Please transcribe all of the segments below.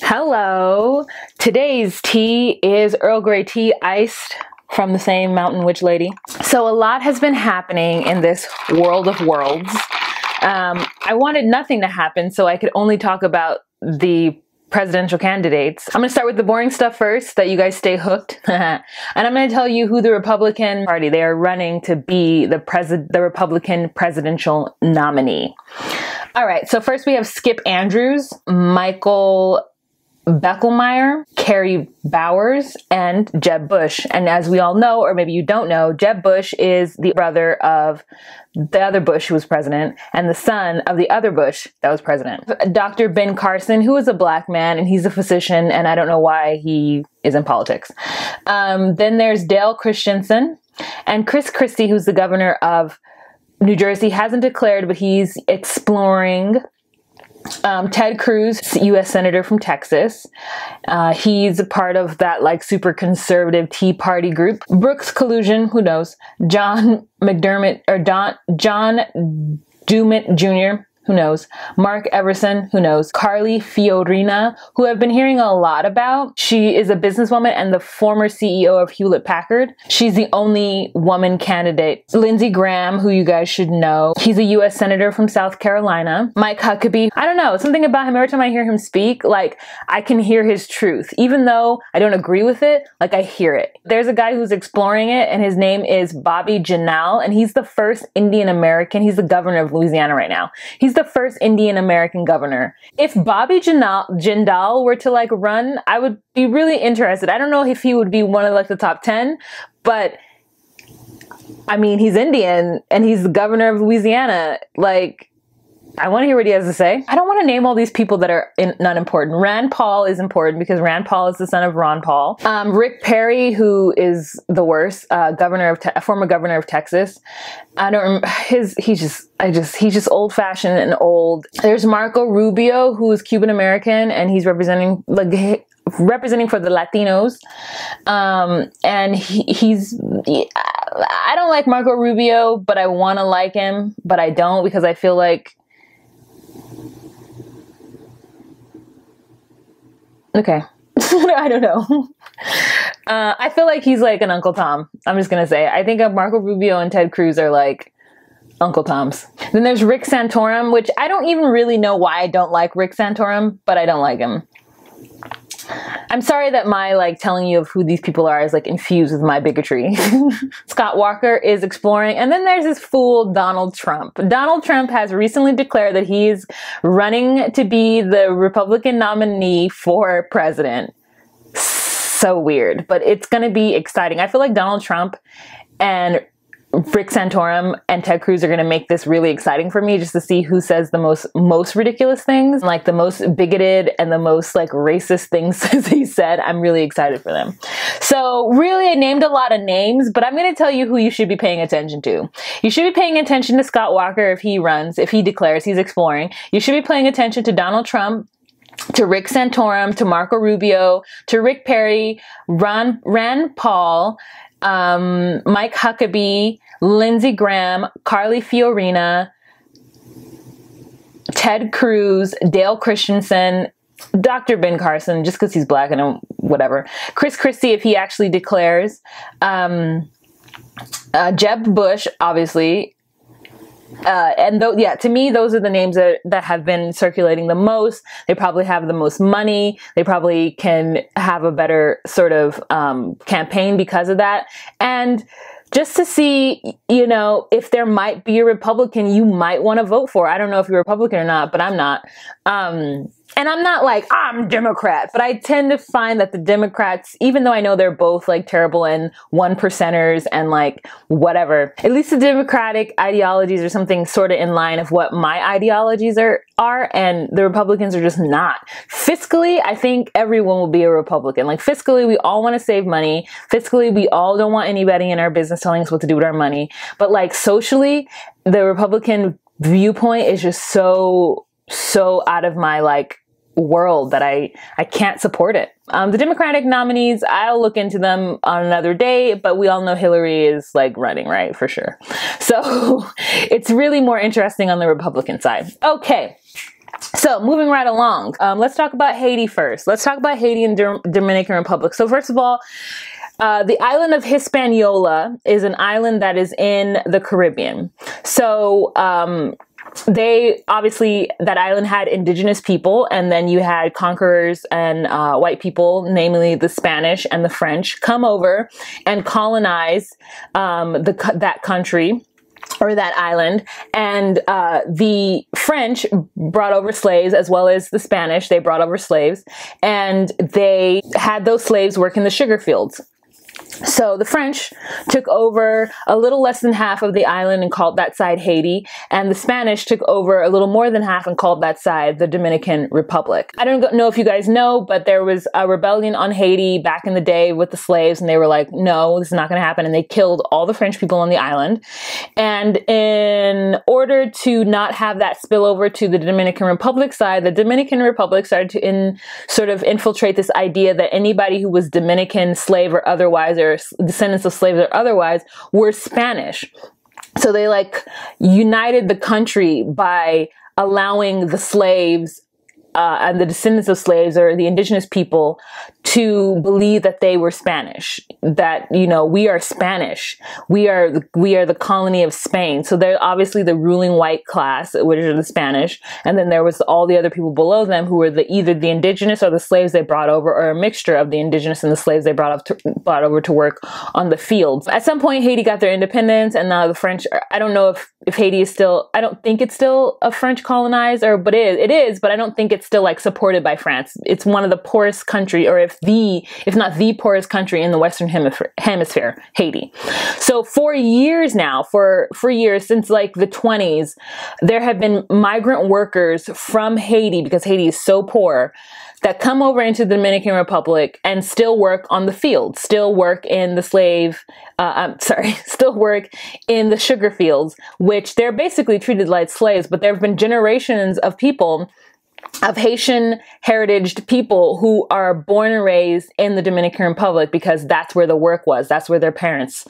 Hello. Today's tea is Earl Grey tea iced from the same Mountain Witch lady. So a lot has been happening in this world of worlds. I wanted nothing to happen, so I could only talk about the presidential candidates. I'm gonna start with the boring stuff first, that you guys stay hooked. And I'm gonna tell you who the Republican Party, they are running to be the Republican presidential nominee. All right, so first we have Skip Andrews, Michael Beckelmeyer, Carrie Bowers, and Jeb Bush. And as we all know, or maybe you don't know, Jeb Bush is the brother of the other Bush who was president and the son of the other Bush that was president. Dr. Ben Carson, who is a black man, and he's a physician, and I don't know why he is in politics. Then there's Dale Christensen and Chris Christie, who's the governor of New Jersey. Hasn't declared, but he's exploring. Ted Cruz, U.S. Senator from Texas. He's a part of that like super conservative Tea Party group. Brooks Collusion, who knows? John McDermott or John Dumit Jr., who knows? Mark Everson, who knows? Carly Fiorina, who I've been hearing a lot about. She is a businesswoman and the former CEO of Hewlett Packard. She's the only woman candidate. Lindsey Graham, who you guys should know. He's a U.S. Senator from South Carolina. Mike Huckabee. I don't know, something about him, every time I hear him speak, like I can hear his truth. Even though I don't agree with it, like I hear it. There's a guy who's exploring it and his name is Bobby Jindal, and he's the first Indian American. He's the governor of Louisiana right now. He's the first Indian American governor. If Bobby Jindal were to like run, I would be really interested. I don't know if he would be one of like the top 10, but I mean, he's Indian and he's the governor of Louisiana. Like, I want to hear what he has to say. I don't want to name all these people that are not important. Rand Paul is important because Rand Paul is the son of Ron Paul. Rick Perry, who is the worst, former governor of Texas. I don't remember he's just old fashioned and old. There's Marco Rubio, who is Cuban American, and he's representing for the Latinos. And I don't like Marco Rubio, but I want to like him, but I don't, because I feel like, okay. I don't know. I feel like he's like an Uncle Tom. I'm just going to say, I think Marco Rubio and Ted Cruz are like Uncle Toms. Then there's Rick Santorum, which I don't even really know why I don't like Rick Santorum, but I don't like him. I'm sorry that my like telling you of who these people are is like infused with my bigotry. Scott Walker is exploring. And then there's this fool, Donald Trump. Donald Trump has recently declared that he's running to be the Republican nominee for president. So weird, but it's going to be exciting. I feel like Donald Trump and Rick Santorum and Ted Cruz are going to make this really exciting for me, just to see who says the most ridiculous things, like the most bigoted and the most like racist things he said. I'm really excited for them. So really, I named a lot of names, but I'm going to tell you who you should be paying attention to. You should be paying attention to Scott Walker if he runs, if he declares he's exploring. You should be paying attention to Donald Trump, to Rick Santorum, to Marco Rubio, to Rick Perry, Rand Paul, Mike Huckabee, Lindsey Graham, Carly Fiorina, Ted Cruz, Dale Christensen, Dr. Ben Carson, just because he's black and whatever. Chris Christie, if he actually declares. Jeb Bush, obviously. To me, those are the names that have been circulating the most. They probably have the most money. They probably can have a better sort of campaign because of that. And just to see, you know, if there might be a Republican you might want to vote for. I don't know if you're Republican or not, but I'm not. And I'm not like, I'm Democrat, but I tend to find that the Democrats, even though I know they're both like terrible and one percenters and like whatever, at least the Democratic ideologies are something sort of in line of what my ideologies are, and the Republicans are just not. Fiscally, I think everyone will be a Republican. Like fiscally, we all want to save money. Fiscally, we all don't want anybody in our business telling us what to do with our money. But like socially, the Republican viewpoint is just so out of my like world that I can't support it. The Democratic nominees, I'll look into them on another day, but we all know Hillary is like running, right? For sure. So it's really more interesting on the Republican side. Okay. So moving right along, let's talk about Haiti first. Let's talk about Haiti and Dominican Republic. So first of all, the island of Hispaniola is an island that is in the Caribbean. So they obviously, that island had indigenous people, and then you had conquerors and white people, namely the Spanish and the French, come over and colonize that country, or that island. And the French brought over slaves, as well as the Spanish. They brought over slaves, and they had those slaves work in the sugar fields. So the French took over a little less than half of the island and called that side Haiti, and the Spanish took over a little more than half and called that side the Dominican Republic. I don't know if you guys know, but there was a rebellion on Haiti back in the day with the slaves, and they were like, no, this is not going to happen, and they killed all the French people on the island. And in order to not have that spill over to the Dominican Republic side, the Dominican Republic started to sort of infiltrate this idea that anybody who was Dominican, slave or otherwise, or descendants of slaves or otherwise, were Spanish. So they like united the country by allowing the slaves and the descendants of slaves, or the indigenous people, to believe that they were Spanish, that, you know, we are Spanish, we are the colony of Spain. So they're obviously the ruling white class, which are the Spanish, and then there was all the other people below them who were either the indigenous or the slaves they brought over, or a mixture of the indigenous and the slaves they brought over to work on the fields. At some point, Haiti got their independence, and now the French, I don't know if Haiti is still, I don't think it's still a French colonized, but it is, but I don't think it's still like supported by France. It's one of the poorest country, or if not the poorest country in the Western hemisphere, Haiti. So for years now, for years, since like the 20s, there have been migrant workers from Haiti, because Haiti is so poor, that come over into the Dominican Republic and still work on the fields, still work in the still work in the sugar fields, which they're basically treated like slaves. But there have been generations of people, of Haitian heritage people, who are born and raised in the Dominican Republic, because that's where the work was. That's where their parents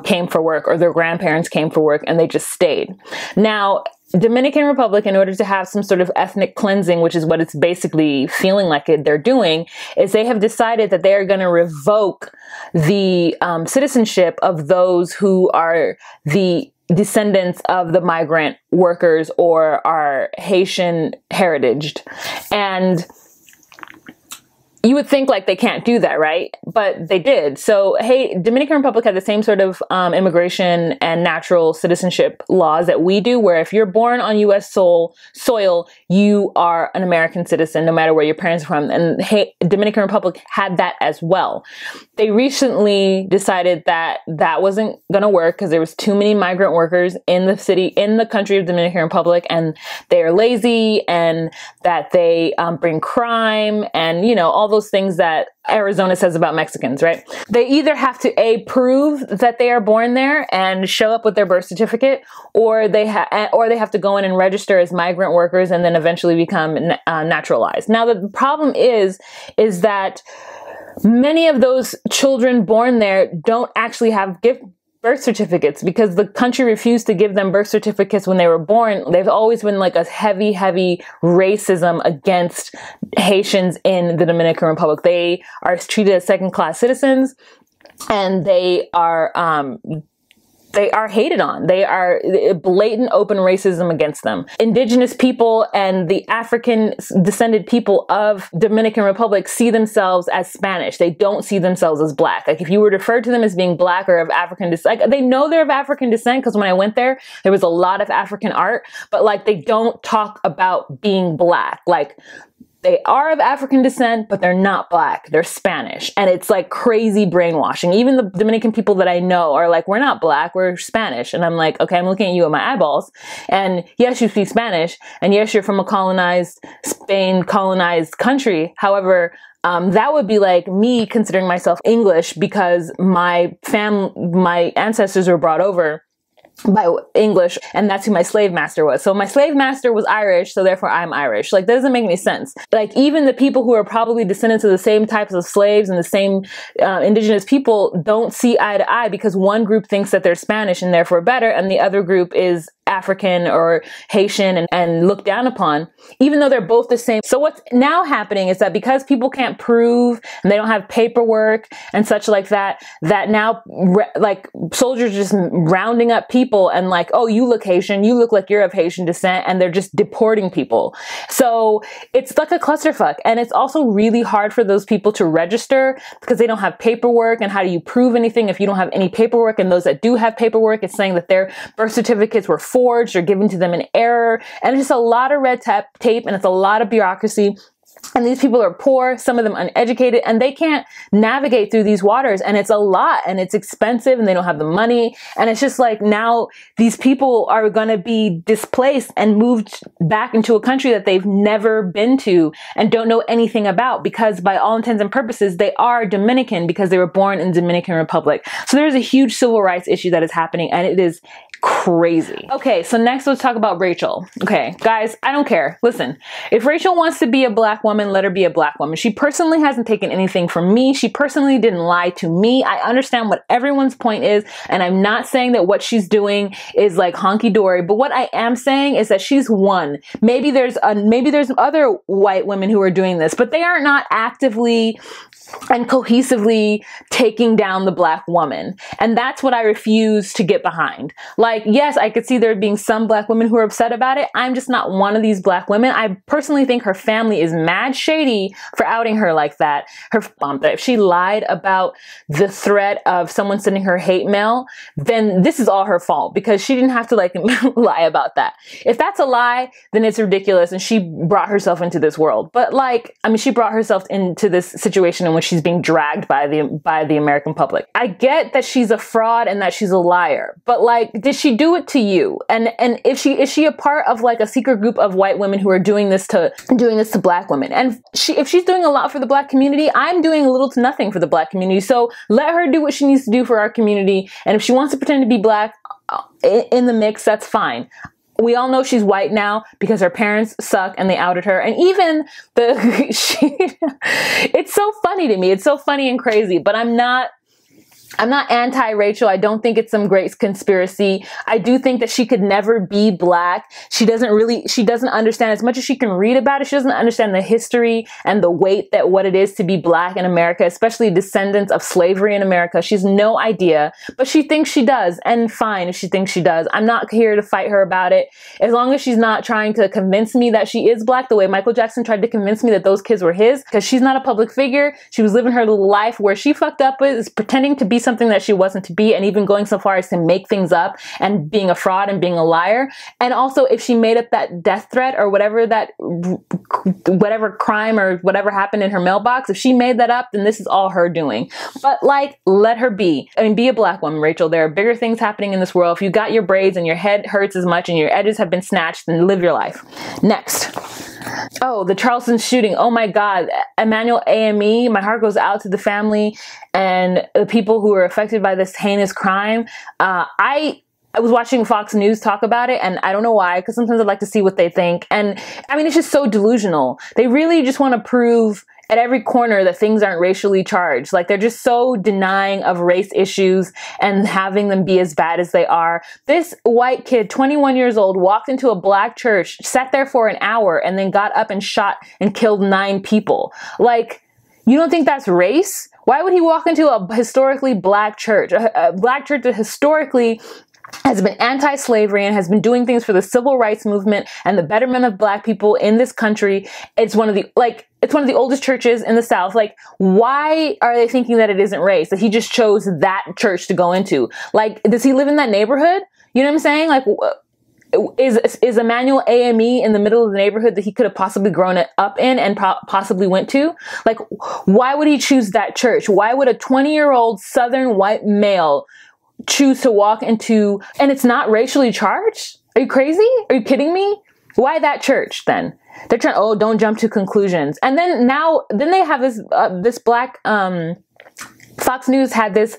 came for work, or their grandparents came for work, and they just stayed. Now, Dominican Republic, in order to have some sort of ethnic cleansing, which is what it's basically feeling like they're doing, is they have decided that they are going to revoke the citizenship of those who are the descendants of the migrant workers or are Haitian heritaged. And you would think like they can't do that, right? But they did. So, hey, Dominican Republic had the same sort of immigration and natural citizenship laws that we do, where if you're born on U.S. soil, you are an American citizen, no matter where your parents are from. And Dominican Republic had that as well. They recently decided that that wasn't going to work, because there was too many migrant workers in the country of Dominican Republic, and they are lazy, and that they bring crime, and, you know, all those things that Arizona says about Mexicans, right? They either have to prove that they are born there and show up with their birth certificate, or they have to go in and register as migrant workers and then eventually become naturalized. Now, the problem is that many of those children born there don't actually have birth certificates, because the country refused to give them birth certificates when they were born. They've always been like a heavy racism against Haitians in the Dominican Republic. They are treated as second-class citizens, and they are hated on. They are blatant open racism against them. Indigenous people and the African descended people of Dominican Republic see themselves as Spanish. They don't see themselves as black. Like, if you were to refer to them as being black or of African descent, like, they know they're of African descent, because when I went there was a lot of African art, but like, they don't talk about being black. Like, they are of African descent, but they're not black. They're Spanish. And it's like crazy brainwashing. Even the Dominican people that I know are like, we're not black, we're Spanish. And I'm like, okay, I'm looking at you with my eyeballs. And yes, you speak Spanish. And yes, you're from a Spain colonized country. However, that would be like me considering myself English, because my ancestors were brought over by English, and that's who my slave master was. So my slave master was Irish, so therefore I'm Irish. Like, that doesn't make any sense. Like, even the people who are probably descendants of the same types of slaves and the same indigenous people don't see eye to eye, because one group thinks that they're Spanish and therefore better, and the other group is African or Haitian and looked down upon, even though they're both the same. So what's now happening is that because people can't prove and they don't have paperwork and such like that, that now like soldiers just rounding up people and like, oh, you look Haitian, you look like you're of Haitian descent, and they're just deporting people. So it's like a clusterfuck. And it's also really hard for those people to register because they don't have paperwork. And how do you prove anything if you don't have any paperwork? And those that do have paperwork, it's saying that their birth certificates were forged or given to them in error. And it's just a lot of red tape and it's a lot of bureaucracy. And these people are poor, some of them uneducated, and they can't navigate through these waters. And it's a lot and it's expensive and they don't have the money. And it's just like now these people are going to be displaced and moved back into a country that they've never been to and don't know anything about, because by all intents and purposes, they are Dominican because they were born in the Dominican Republic. So there's a huge civil rights issue that is happening, and it is crazy. Okay, so next let's talk about Rachel. Okay, guys, I don't care. Listen, if Rachel wants to be a black woman, let her be a black woman. She personally hasn't taken anything from me. She personally didn't lie to me. I understand what everyone's point is, and I'm not saying that what she's doing is like honky-dory, but what I am saying is that she's one. Maybe there's other white women who are doing this, but they are not actively and cohesively taking down the black woman. And that's what I refuse to get behind. Like, yes, I could see there being some black women who are upset about it. I'm just not one of these black women. I personally think her family is mad shady for outing her like that. If she lied about the threat of someone sending her hate mail, then this is all her fault, because she didn't have to like lie about that. If that's a lie, then it's ridiculous and she brought herself into this world. But like, I mean, she brought herself into this situation in which she's being dragged by the American public. I get that she's a fraud and that she's a liar, but like, did she do it to you? And is she a part of like a secret group of white women who are doing this to black women? And if she's doing a lot for the black community, I'm doing little to nothing for the black community. So let her do what she needs to do for our community. And if she wants to pretend to be black in the mix, that's fine. We all know she's white now because her parents suck and they outed her. And even it's so funny to me. It's so funny and crazy, but I'm not anti-Rachel. I don't think it's some great conspiracy. I do think that she could never be black. She doesn't understand, as much as she can read about it, she doesn't understand the history and the weight that what it is to be black in America, especially descendants of slavery in America. She has no idea, but she thinks she does. And fine if she thinks she does. I'm not here to fight her about it. As long as she's not trying to convince me that she is black the way Michael Jackson tried to convince me that those kids were his, because she's not a public figure. She was living her little life. Where she fucked up is pretending to be something that she wasn't to be, and even going so far as to make things up and being a fraud and being a liar. And also, if she made up that death threat or whatever crime or whatever happened in her mailbox, if she made that up, then this is all her doing. But like, let her be. I mean, be a black woman, Rachel. There are bigger things happening in this world. If you got your braids and your head hurts as much and your edges have been snatched, then live your life. Next. Oh, the Charleston shooting. Oh my God. Emmanuel AME, my heart goes out to the family and the people who were affected by this heinous crime. I was watching Fox News talk about it, and I don't know why, because sometimes I'd like to see what they think. And I mean, it's just so delusional. They really just want to prove at every corner that things aren't racially charged. Like, they're just so denying of race issues and having them be as bad as they are. This white kid, 21 years old, walked into a black church, sat there for an hour, and then got up and shot and killed 9 people. Like, you don't think that's race? Why would he walk into a historically black church? A black church that historically has been anti-slavery and has been doing things for the civil rights movement and the betterment of black people in this country. It's one of the oldest churches in the South. Like, why are they thinking that it isn't race? That he just chose that church to go into? Like, does he live in that neighborhood? You know what I'm saying? Like, is Emmanuel AME in the middle of the neighborhood that he could have possibly grown up in and possibly went to? Like, why would he choose that church? Why would a 20-year-old Southern white male choose to walk into, and it's not racially charged? Are you crazy? Are you kidding me? Why that church then? They're trying, oh, don't jump to conclusions. And then they have this black, Fox News had this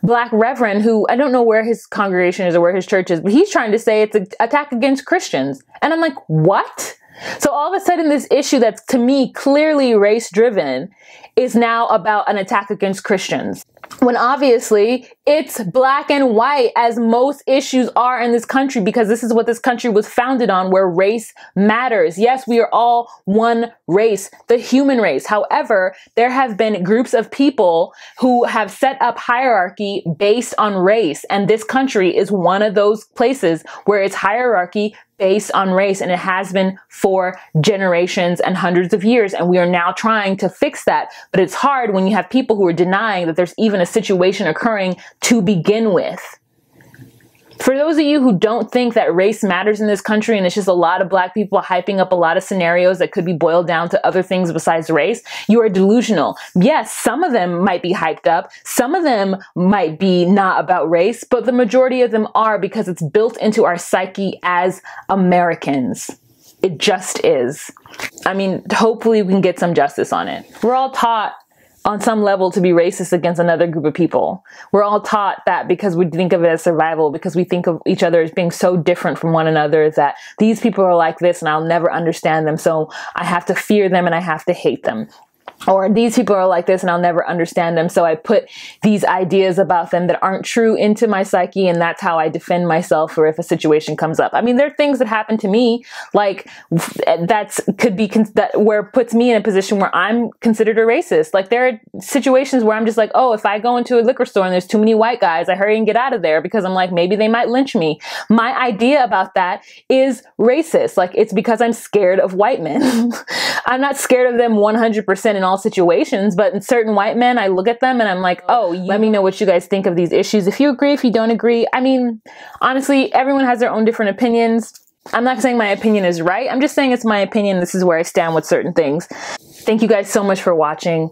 black reverend who, I don't know where his congregation is or where his church is, but he's trying to say it's an attack against Christians. And I'm like, what? So all of a sudden, this issue that's to me clearly race driven is now about an attack against Christians, when obviously it's black and white, as most issues are in this country, because this is what this country was founded on, where race matters. Yes, we are all one race, the human race. However, there have been groups of people who have set up hierarchy based on race, and this country is one of those places where it's hierarchy based on race, and it has been for generations and hundreds of years, and we are now trying to fix that. But it's hard when you have people who are denying that there's even a situation occurring to begin with. For those of you who don't think that race matters in this country, and it's just a lot of black people hyping up a lot of scenarios that could be boiled down to other things besides race, you are delusional. Yes, some of them might be hyped up. Some of them might be not about race, but the majority of them are, because it's built into our psyche as Americans. It just is. I mean, hopefully we can get some justice on it. We're all taught on some level to be racist against another group of people. We're all taught that because we think of it as survival, because we think of each other as being so different from one another, that these people are like this and I'll never understand them, so I have to fear them and I have to hate them. Or these people are like this and I'll never understand them, so I put these ideas about them that aren't true into my psyche, and that's how I defend myself or if a situation comes up. I mean, there are things that happen to me, like that where it puts me in a position where I'm considered a racist. Like there are situations where I'm just like, oh, if I go into a liquor store and there's too many white guys, I hurry and get out of there, because I'm like, maybe they might lynch me. My idea about that is racist. Like, it's because I'm scared of white men. I'm not scared of them 100% in all situations, but in certain white men, I look at them and I'm like, oh, let me know what you guys think of these issues. If you agree, if you don't agree. I mean, honestly, everyone has their own different opinions. I'm not saying my opinion is right. I'm just saying it's my opinion. This is where I stand with certain things. Thank you guys so much for watching.